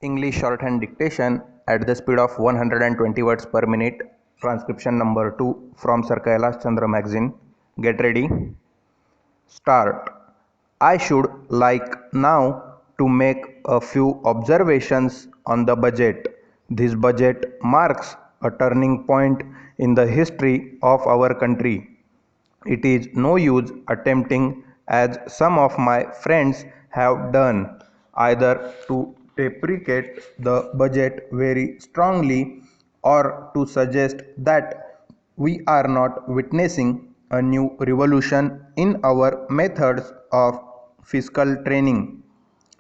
English Shorthand Dictation at the speed of 120 words per minute. Transcription number 2 from Sir Kailashchandra magazine. Get ready. Start. I should like now to make a few observations on the budget. This budget marks a turning point in the history of our country. It is no use attempting, as some of my friends have done, either to deprecate the budget very strongly or to suggest that we are not witnessing a new revolution in our methods of fiscal training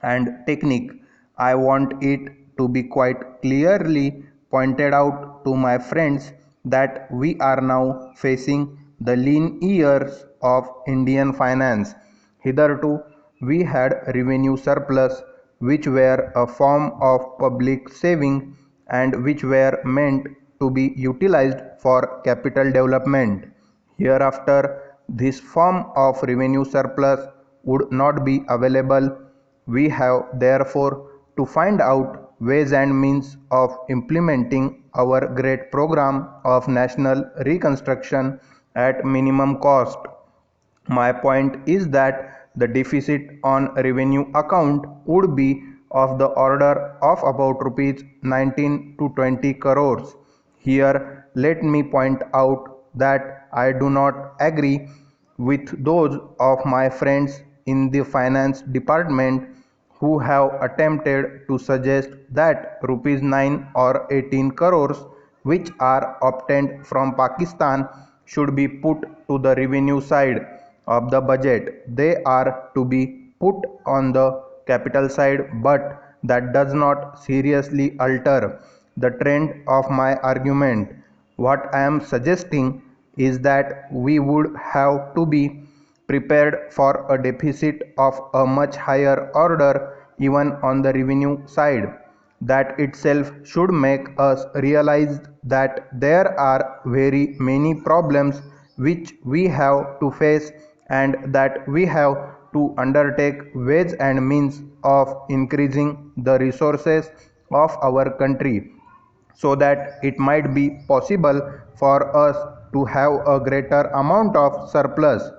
and technique. I want it to be quite clearly pointed out to my friends that we are now facing the lean years of Indian finance. Hitherto, we had revenue surplus, which were a form of public saving and which were meant to be utilized for capital development. Hereafter, this form of revenue surplus would not be available. We have therefore to find out ways and means of implementing our great program of national reconstruction at minimum cost. My point is that the deficit on revenue account would be of the order of about rupees 19 to 20 crores. Here, let me point out that I do not agree with those of my friends in the finance department who have attempted to suggest that rupees 9 or 18 crores which are obtained from Pakistan should be put to the revenue side of the budget. They are to be put on the capital side, but that does not seriously alter the trend of my argument. What I am suggesting is that we would have to be prepared for a deficit of a much higher order even on the revenue side. That itself should make us realize that there are very many problems which we have to face and that we have to undertake ways and means of increasing the resources of our country so that it might be possible for us to have a greater amount of surplus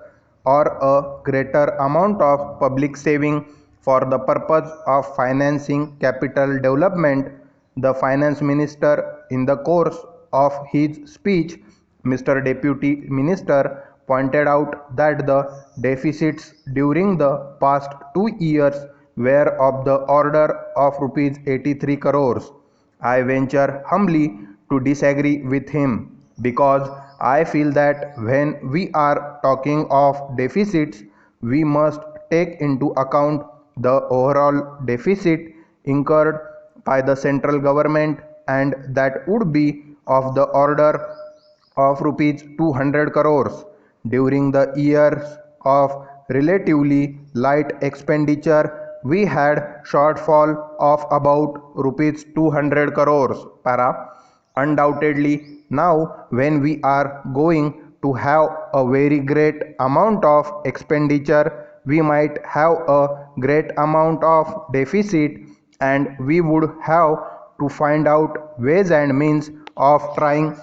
or a greater amount of public saving for the purpose of financing capital development. The finance minister, in the course of his speech, Mr. Deputy Minister, pointed out that the deficits during the past 2 years were of the order of rupees 83 crores. I venture humbly to disagree with him because I feel that when we are talking of deficits, we must take into account the overall deficit incurred by the central government, and that would be of the order of rupees 200 crores. During the years of relatively light expenditure, we had shortfall of about rupees 200 crores. Undoubtedly, now when we are going to have a very great amount of expenditure, we might have a great amount of deficit, and we would have to find out ways and means of trying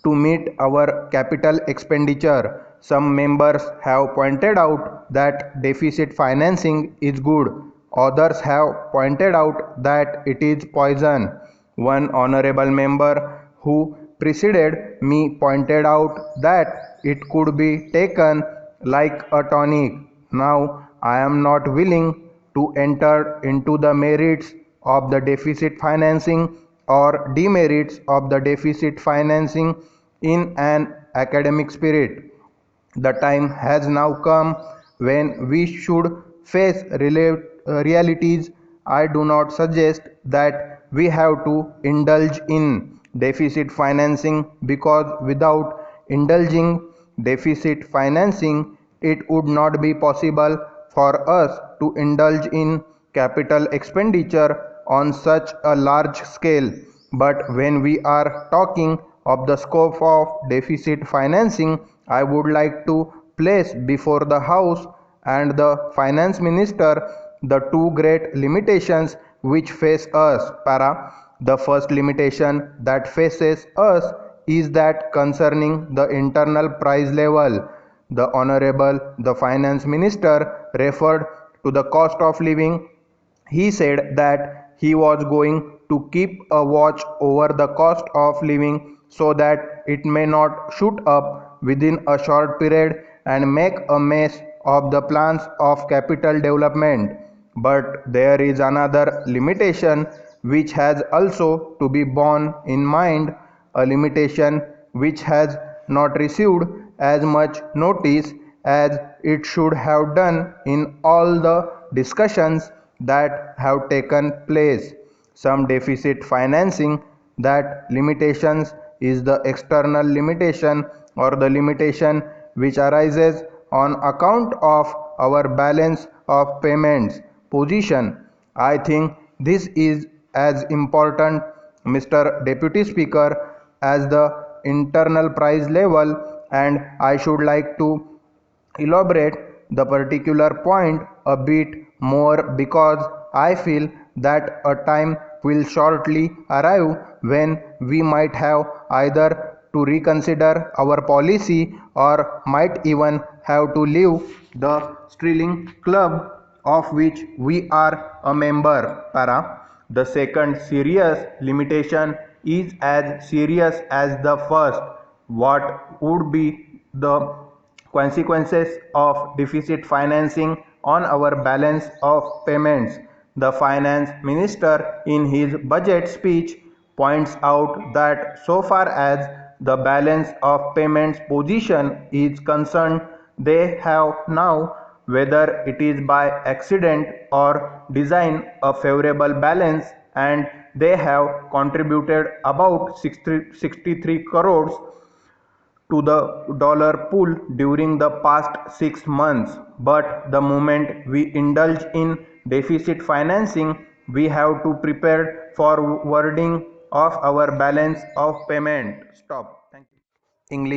to meet our capital expenditure. Some members have pointed out that deficit financing is good. Others have pointed out that it is poison. One honorable member who preceded me pointed out that it could be taken like a tonic. Now, I am not willing to enter into the merits of the deficit financing or demerits of the deficit financing in an academic spirit. The time has now come when we should face realities. I do not suggest that we have to indulge in deficit financing because without indulging deficit financing, it would not be possible for us to indulge in capital expenditure on such a large scale. But when we are talking of the scope of deficit financing, I would like to place before the House and the Finance Minister the two great limitations which face us. The first limitation that faces us is that concerning the internal price level. The Honorable the Finance Minister referred to the cost of living. He said that he was going to keep a watch over the cost of living so that it may not shoot up within a short period and make a mess of the plans of capital development. But there is another limitation which has also to be borne in mind, a limitation which has not received as much notice as it should have done in all the discussions that have taken place. Some deficit financing, that limitations is the external limitation or the limitation which arises on account of our balance of payments position. I think this is as important, Mr. Deputy Speaker, as the internal price level, and I should like to elaborate the particular point a bit more because I feel that a time will shortly arrive when we might have either to reconsider our policy or might even have to leave the Sterling Club of which we are a member. The second serious limitation is as serious as the first. What would be the consequences of deficit financing on our balance of payments? The finance minister in his budget speech points out that so far as the balance of payments position is concerned, they have now, whether it is by accident or design, a favorable balance, and they have contributed about 63 crores to the dollar pool during the past 6 months. But the moment we indulge in deficit financing, we have to prepare for wording of our balance of payment. Stop. Thank you. English.